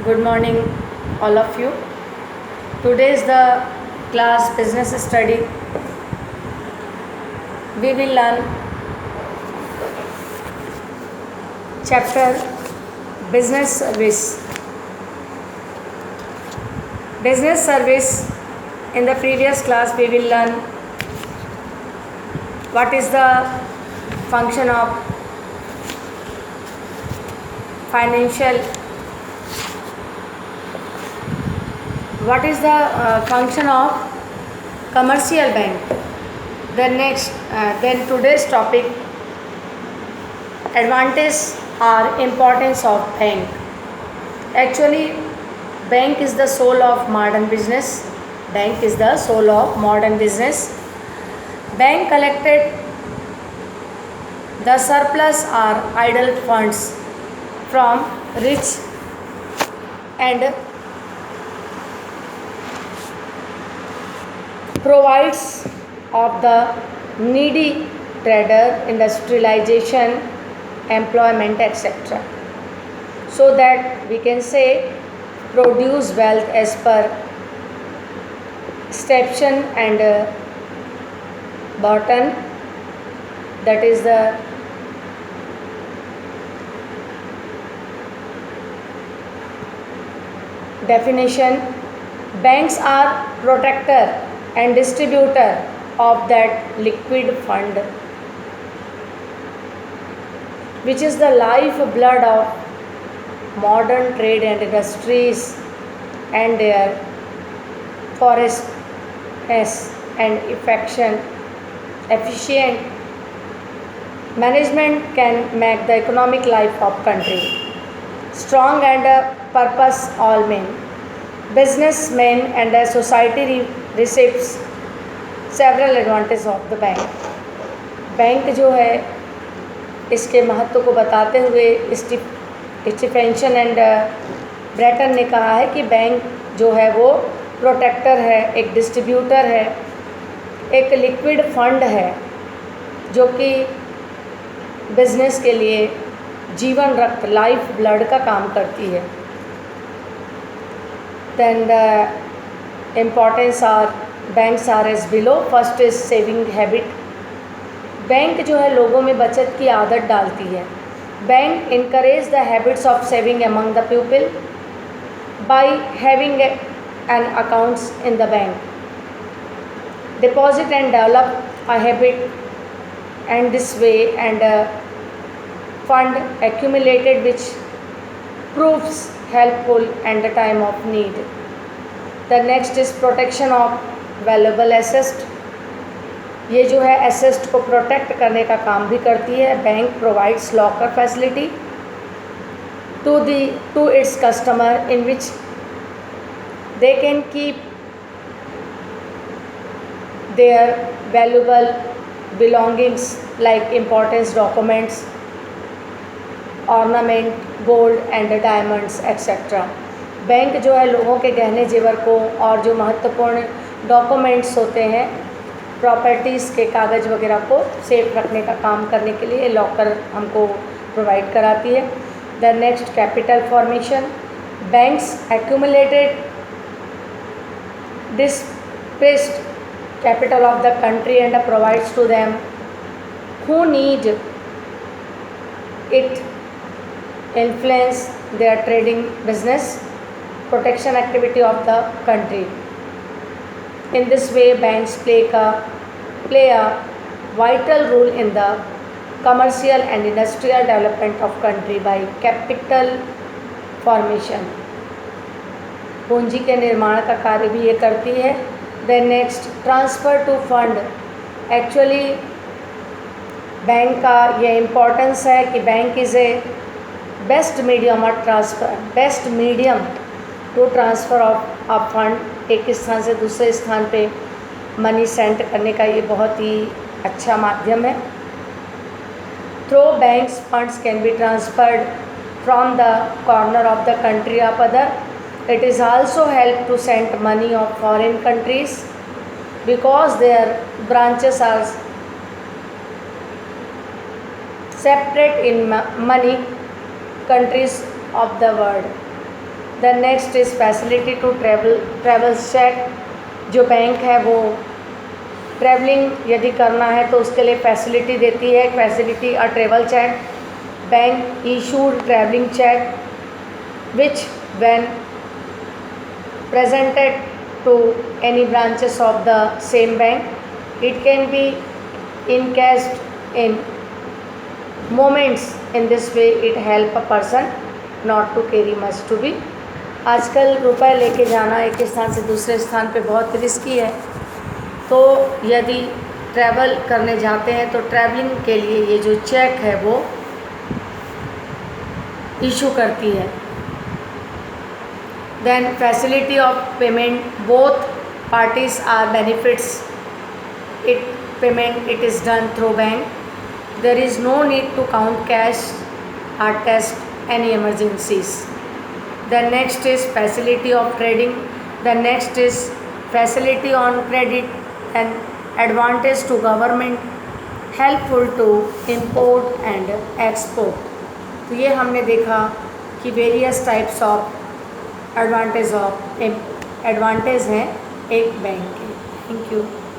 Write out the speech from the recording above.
Good morning, all of you. Today is the class business study. We will learn chapter business service. Business service. In the previous class, we will learn what is the function of financial. What is the function of commercial bank? Then today's topic, advantage or importance of bank. Actually, bank is the soul of modern business. Bank is the soul of modern business. Bank collected the surplus or idle funds from rich and provides of the needy trader, industrialization, employment, etc. So that we can say produce wealth as per Stephen and Barton. That is the definition. Banks are protector and distributor of that liquid fund, which is the lifeblood of modern trade and industries, and their forestness and efficient management can make the economic life of country strong and purpose all men. Businessmen and the society receives several advantages of the bank. Bank जो है इसके महत्व को बताते हुए Stephenson and Brayton ने कहा है कि बैंक जो है वो प्रोटेक्टर है, एक डिस्ट्रीब्यूटर है, एक लिक्विड फंड है जो कि बिजनेस के लिए जीवन रक्त लाइफ ब्लड का काम करती है. Then the importance are banks are as below. First is saving habit. Bank जो है लोगों में बचत की आदत डालती है. Bank encourage the habits of saving among the people by having an accounts in the bank. Deposit and develop a habit, and this way and fund accumulated which proves helpful and the time of need. The next is protection of valuable assets. ये जो है asset को protect करने का काम भी करती है. Bank provides locker facility to its customer in which they can keep their valuable belongings like important documents, ornament, gold and diamonds etc. Bank जो है लोगों के गहने जेवर को और जो महत्वपूर्ण डॉक्यूमेंट्स होते हैं, प्रॉपर्टीज़ के कागज़ वगैरह को सेफ रखने का काम करने के लिए लॉकर हमको प्रोवाइड कराती है. The next capital formation. Banks accumulated dispersed capital of the country and provides to them who need it influence their trading business protection activity of the country. In this way banks play a vital role in the commercial and industrial development of country by capital formation. पूंजी के निर्माण का कार्य भी ये करती है. Then next, transfer to fund. Actually bank का ये इम्पोर्टेंस है कि bank is a best medium of transfer, best medium to transfer of a fund. एक स्थान से दूसरे स्थान पे मनी सेंड करने का ये बहुत ही अच्छा माध्यम है. Through banks funds can be transferred from the corner of the country of other. It is also help to send money of foreign countries because their branches are separate in money countries of the world. The next is facility to travel cheque. जो bank है वो travelling यदि करना है तो उसके लिए facility देती है। Facility a travel cheque, bank issued travelling cheque which when presented to any branches of the same bank it can be encashed in moments. In this way it help a person not to carry much to be। आजकल रुपए लेके जाना एक स्थान से दूसरे स्थान पे बहुत रिस्की है, तो यदि ट्रैवल करने जाते हैं तो ट्रैवलिंग के लिए ये जो चेक है वो इशू करती है। Then facility of payment, both parties are benefits. Payment is done through bank. There is no need to count cash or test any emergencies. The next is facility of trading. The next is facility on credit and advantage to government, helpful to import and export। तो ये हमने देखा कि various types of advantage हैं एक bank के। Thank you.